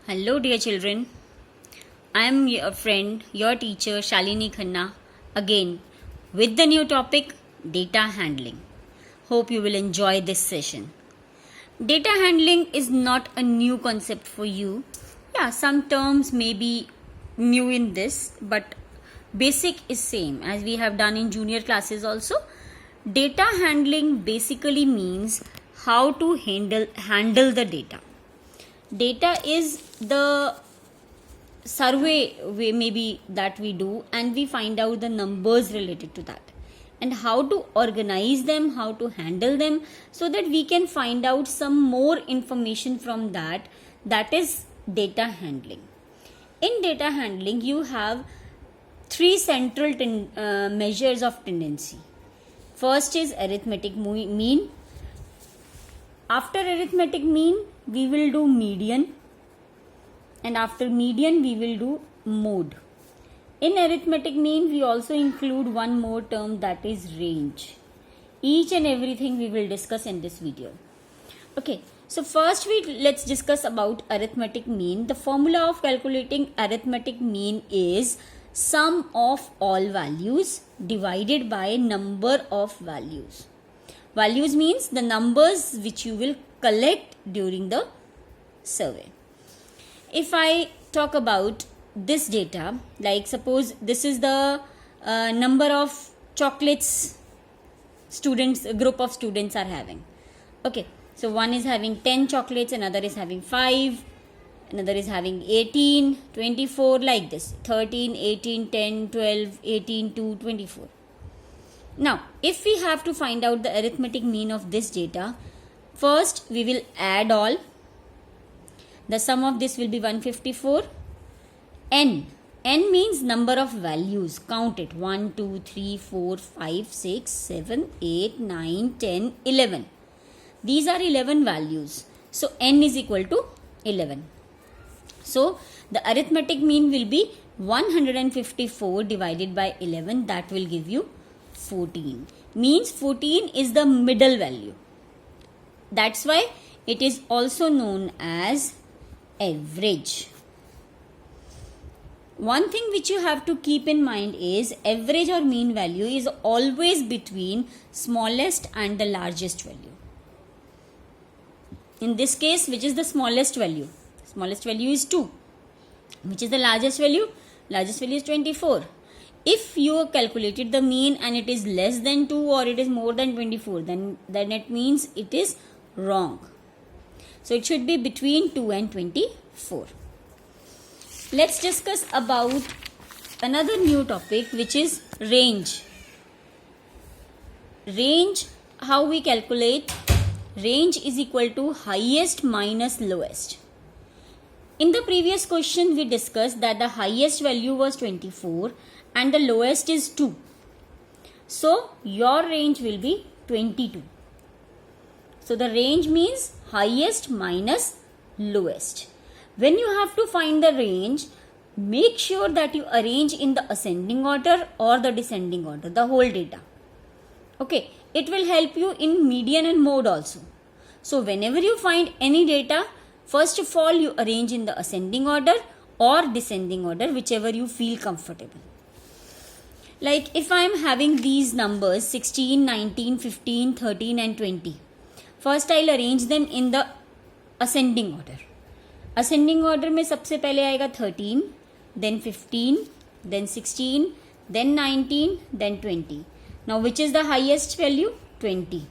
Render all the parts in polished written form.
Hello, dear children. I am your friend, your teacher Shalini Khanna, again with the new topic data handling. Hope you will enjoy this session. Data handling is not a new concept for you. Yeah, some terms may be new in this, but basic is same as we have done in junior classes also. Data handling basically means how to handle the data. Data is the survey maybe that we do, and we find out the numbers related to that and how to organize them, how to handle them, so that we can find out some more information from that. That is data handling. In data handling, you have three central measures of tendency. First is arithmetic mean. After arithmetic mean, we will do median, and after median we will do mode. In arithmetic mean, we also include one more term, that is range. Each and everything we will discuss in this video. Okay, so first let's discuss about arithmetic mean. The formula of calculating arithmetic mean is sum of all values divided by number of values. Values means the numbers which you will collect during the survey. If I talk about this data, like suppose this is the number of chocolates a group of students are having. Okay, so one is having 10 chocolates, another is having 5, another is having 18, 24, like this, 13, 18, 10, 12, 18, 2, 24. Now, if we have to find out the arithmetic mean of this data, first we will add all. The sum of this will be 154. N means number of values. Count it. 1, 2, 3, 4, 5, 6, 7, 8, 9, 10, 11. These are 11 values. So, N is equal to 11. So, the arithmetic mean will be 154 divided by 11. That will give you 14. Means 14 is the middle value. That's why it is also known as average. One thing which you have to keep in mind is average or mean value is always between smallest and the largest value. In this case, which is the smallest value? Smallest value is 2. Which is the largest value? Largest value is 24. If you calculated the mean and it is less than 2 or it is more than 24, then it means it is wrong. So it should be between 2 and 24. Let's discuss about another new topic, which is range. Range, how we calculate? Range is equal to highest minus lowest. In the previous question, we discussed that the highest value was 24 and the lowest is 2. So, your range will be 22. So, the range means highest minus lowest. When you have to find the range, make sure that you arrange in the ascending order or the descending order, the whole data. Okay, it will help you in median and mode also. So, whenever you find any data, first of all, you arrange in the ascending order or descending order, whichever you feel comfortable. Like if I am having these numbers 16, 19, 15, 13 and 20. First I will arrange them in the ascending order. Ascending order में सबसे पहले आएगा 13, then 15, then 16, then 19, then 20. Now which is the highest value? 20.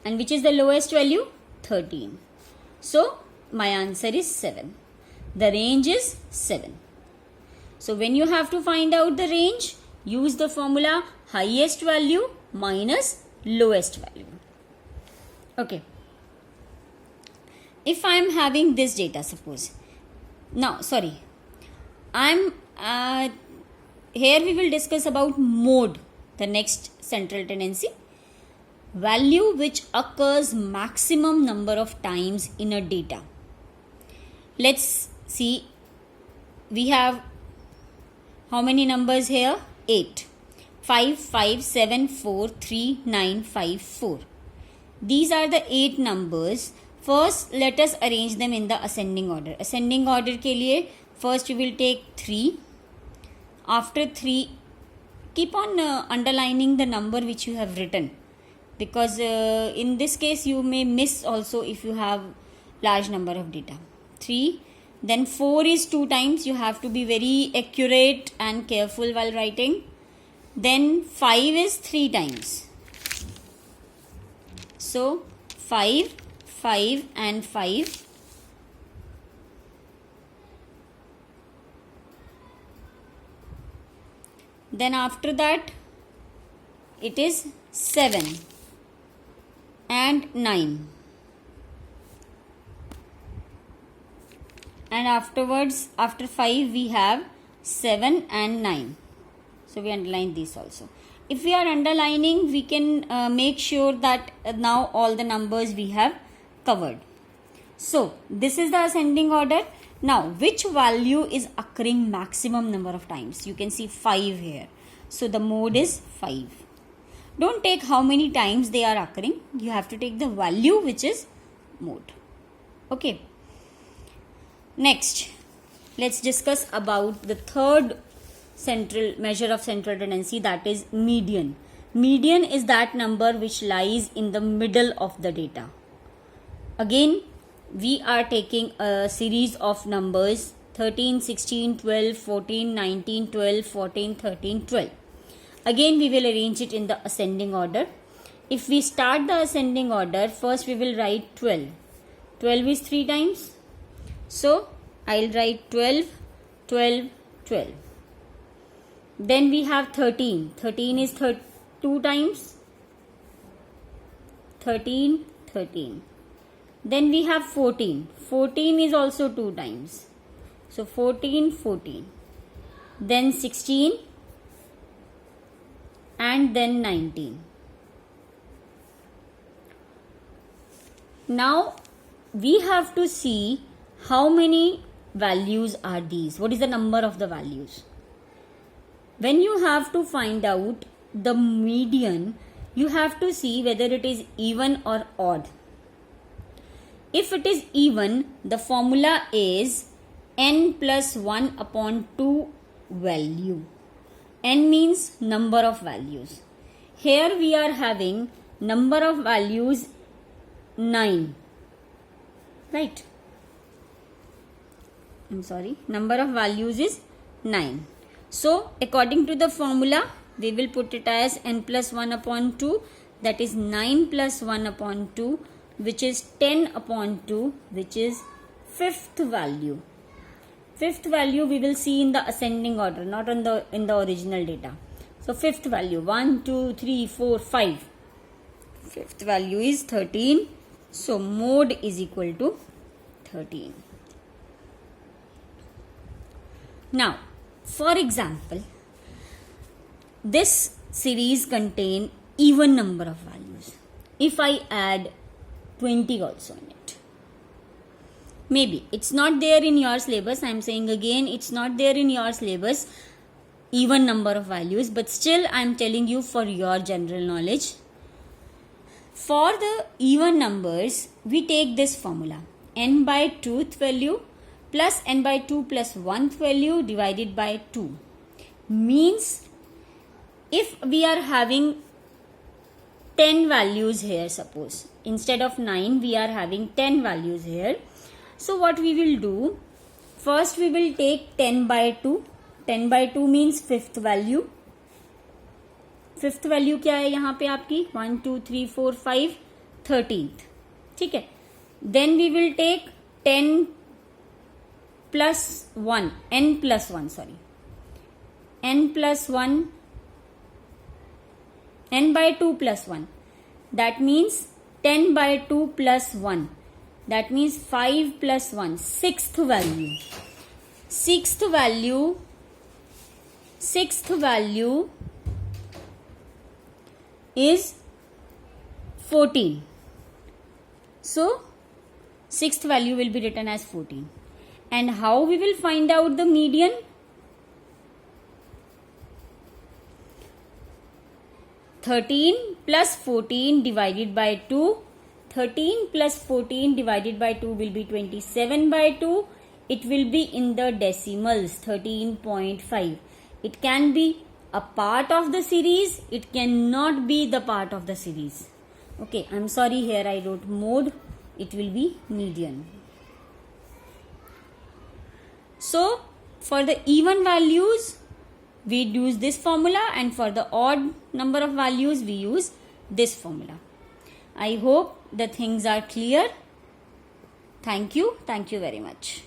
And which is the lowest value? 13. So my answer is 7. The range is 7. So when you have to find out the range, use the formula highest value minus lowest value. Okay. If I am having this data, suppose. Now, sorry. Here we will discuss about mode, the next central tendency. Value which occurs maximum number of times in a data. Let's see. We have how many numbers here? 8. 5, 5, 7, 4, 3, 9, 5, 4. These are the 8 numbers First, let us arrange them in the ascending order. Ascending order के लिए first you will take 3. After 3, keep on underlining the number which you have written, because in this case you may miss also if you have large number of data. 3, then 4 is 2 times. You have to be very accurate and careful while writing. Then 5 is 3 times. So 5, 5 and 5. Then after that it is 7 and 9. And afterwards, after 5 we have 7 and 9. So we underline this also. If we are underlining, we can make sure that now all the numbers we have covered. So this is the ascending order. Now which value is occurring maximum number of times? You can see 5 here. So the mode is 5. Don't take how many times they are occurring. You have to take the value which is mode. Okay. Next, let's discuss about the third central measure of central tendency, that is median. Median is that number which lies in the middle of the data. Again, we are taking a series of numbers 13, 16, 12, 14, 19, 12, 14, 13, 12. Again, we will arrange it in the ascending order. If we start the ascending order, first we will write 12. 12 is 3 times. So, I'll write 12, 12, 12. Then we have 13. 13 is 2 times. 13, 13. Then we have 14. 14 is also 2 times. So, 14, 14. Then 16. And then 19. Now, we have to see how many values are these. What is the number of the values? When you have to find out the median, you have to see whether it is even or odd. If it is even, the formula is n plus 1 upon 2 value. N means number of values. Here we are having number of values 9. Right? Number of values is 9. So, according to the formula, we will put it as n plus 1 upon 2, that is 9 plus 1 upon 2, which is 10 upon 2, which is fifth value. Fifth value we will see in the ascending order, not in the original data. So, fifth value 1, 2, 3, 4, 5. Fifth value is 13. So, mode is equal to 13. Now, for example, this series contain even number of values. If I add 20 also in it, maybe it's not there in your syllabus. I am saying again, it's not there in your syllabus, even number of values, but still I am telling you for your general knowledge. For the even numbers, we take this formula, n by 2th value plus n by 2 plus 1th value divided by 2. Means, if we are having 10 values here, suppose, instead of 9, we are having 10 values here. So, what we will do, first we will take 10 by 2. 10 by 2 means fifth value. Fifth value क्या है यहाँ पे आपकी 1 2 3 4 5 13th. ठीक है. Then we will take 10 plus 1 n plus 1 sorry n plus 1 n by 2 plus 1, that means 10 by 2 plus 1, that means 5 plus 1, sixth value is 14. So sixth value will be written as 14. And how we will find out the median? (13 plus 14 divided by 2). 13 plus 14 divided by 2 will be 27 by 2. It will be in the decimals, 13.5. It can be a part of the series. It cannot be the part of the series. Okay, I'm sorry, here I wrote mode. It will be median. So, for the even values, we use this formula, and for the odd number of values, we use this formula. I hope the things are clear. Thank you. Thank you very much.